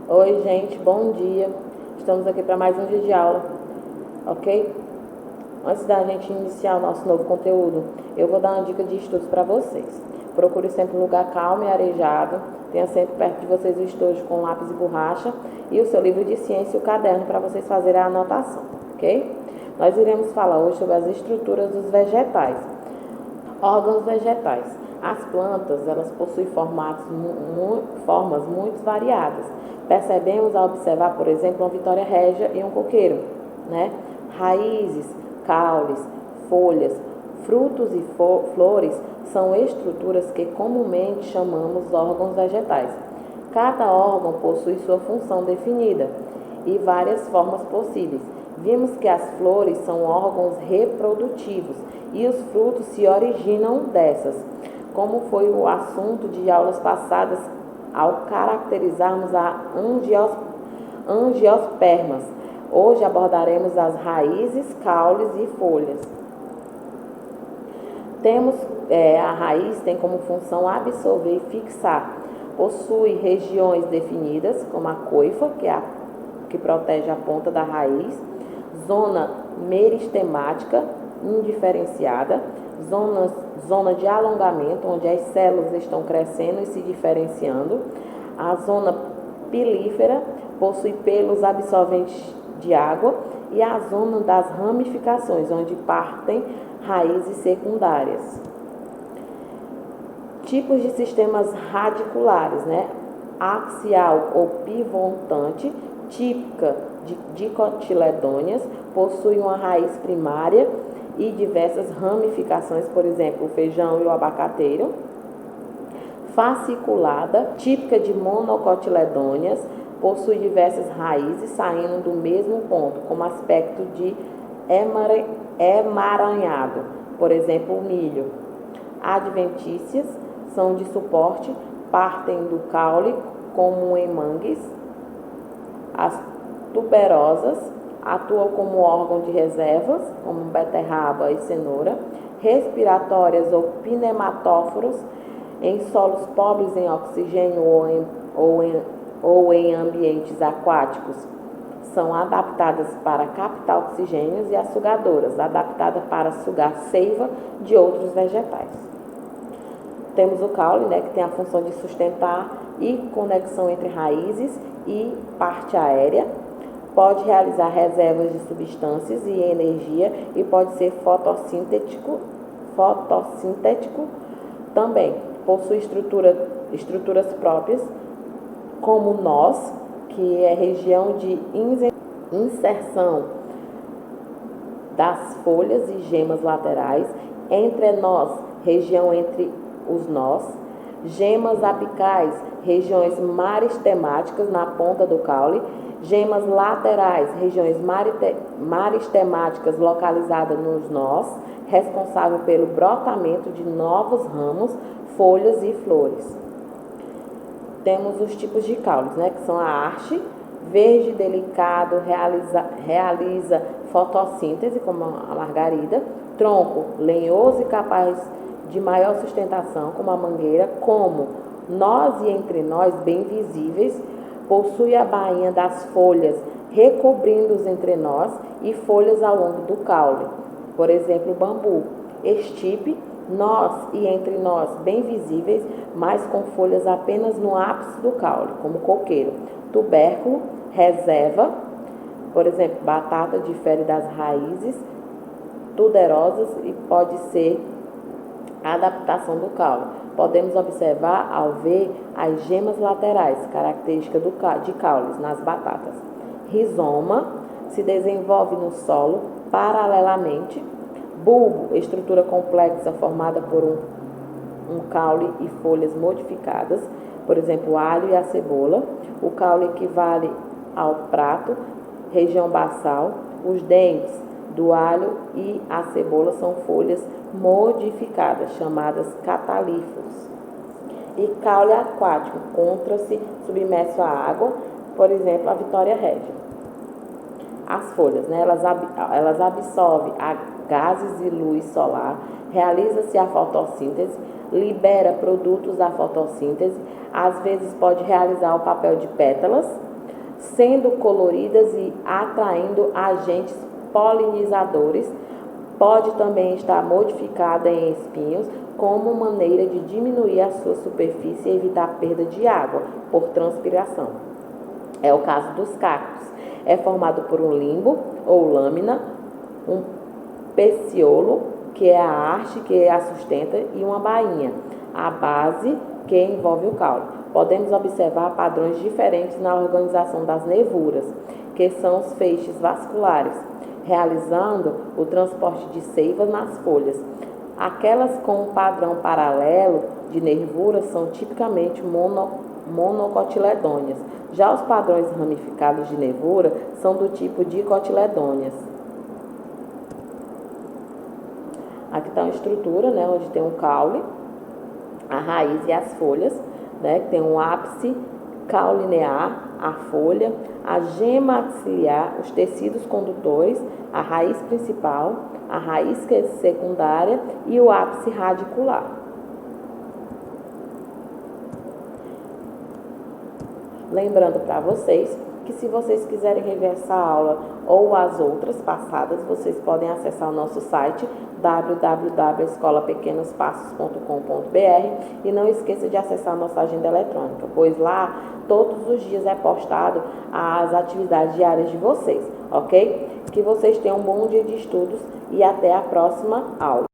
Oi, gente, bom dia. Estamos aqui para mais um dia de aula, ok? Antes da gente iniciar o nosso novo conteúdo, eu vou dar uma dica de estudos para vocês. Procure sempre um lugar calmo e arejado. Tenha sempre perto de vocês o estojo com lápis e borracha e o seu livro de ciência e o caderno para vocês fazerem a anotação, ok? Nós iremos falar hoje sobre as estruturas dos vegetais. Órgãos vegetais. As plantas, elas possuem formas muito variadas. Percebemos ao observar, por exemplo, uma vitória régia e um coqueiro, né? Raízes, caules, folhas, frutos e flores são estruturas que comumente chamamos órgãos vegetais. Cada órgão possui sua função definida e várias formas possíveis. Vimos que as flores são órgãos reprodutivos e os frutos se originam dessas, como foi o assunto de aulas passadas ao caracterizarmos a angiospermas. Hoje abordaremos as raízes, caules e folhas. A raiz tem como função absorver e fixar. Possui regiões definidas, como a coifa, que protege a ponta da raiz, zona meristemática indiferenciada, zona de alongamento, onde as células estão crescendo e se diferenciando. A zona pilífera possui pelos absorventes de água e a zona das ramificações, onde partem raízes secundárias. Tipos de sistemas radiculares, né? Axial ou pivotante, típica de dicotiledôneas, possui uma raiz primária e diversas ramificações, por exemplo, o feijão e o abacateiro. Fasciculada, típica de monocotiledôneas, possui diversas raízes saindo do mesmo ponto, como aspecto de emaranhado, por exemplo, o milho. Adventícias são de suporte, partem do caule, como em mangues. As tuberosas atuam como órgão de reservas, como beterraba e cenoura. Respiratórias ou pneumatóforos, em solos pobres em oxigênio ou em ambientes aquáticos, são adaptadas para captar oxigênio, e as sugadoras, adaptadas para sugar seiva de outros vegetais. Temos o caule, né, que tem a função de sustentar e conexão entre raízes e parte aérea. Pode realizar reservas de substâncias e energia e pode ser fotossintético também. Possui estruturas próprias, como nós, que é região de inserção das folhas e gemas laterais, entrenós, região entre os nós, gemas apicais, regiões maristemáticas na ponta do caule, gemas laterais, regiões maristemáticas localizadas nos nós, responsável pelo brotamento de novos ramos, folhas e flores. Temos os tipos de caules, né, que são a haste, verde delicado, realiza fotossíntese, como a margarida. Tronco, lenhoso e capaz de maior sustentação, como a mangueira. Como nós e entre nós, bem visíveis. Possui a bainha das folhas, recobrindo os entrenós e folhas ao longo do caule. Por exemplo, o bambu. Estipe, nós e entre nós bem visíveis, mas com folhas apenas no ápice do caule, como coqueiro. Tubérculo, reserva, por exemplo, batata difere das raízes tuberosas e pode ser adaptação do caule. Podemos observar ao ver as gemas laterais, característica de caules nas batatas. Rizoma, se desenvolve no solo paralelamente. Bulbo, estrutura complexa formada por um caule e folhas modificadas, por exemplo, o alho e a cebola. O caule equivale ao prato, região basal. Os dentes do alho e a cebola são folhas modificadas, chamadas catalíferos. E caule aquático, encontra-se submerso à água, por exemplo, a vitória régia. As folhas, né, elas absorvem gases e luz solar, realiza-se a fotossíntese, libera produtos da fotossíntese, às vezes pode realizar o papel de pétalas, sendo coloridas e atraindo agentes polinizadores. Pode também estar modificada em espinhos como maneira de diminuir a sua superfície e evitar a perda de água por transpiração. É o caso dos cactos. É formado por um limbo ou lâmina, um peciolo, que é a haste que a sustenta, e uma bainha, a base que envolve o caule. Podemos observar padrões diferentes na organização das nervuras, que são os feixes vasculares, realizando o transporte de seiva nas folhas. Aquelas com um padrão paralelo de nervuras são tipicamente monocotiledôneas. Já os padrões ramificados de nervura são do tipo dicotiledôneas. Aqui está uma estrutura, né, onde tem um caule, a raiz e as folhas, né, que tem um ápice caulinear, a folha, a gema axilar, os tecidos condutores, a raiz principal, a raiz secundária e o ápice radicular. Lembrando para vocês que se vocês quiserem rever essa aula ou as outras passadas, vocês podem acessar o nosso site www.escolapequenospassos.com.br e não esqueça de acessar a nossa agenda eletrônica, pois lá todos os dias é postado as atividades diárias de vocês, ok? Que vocês tenham um bom dia de estudos e até a próxima aula.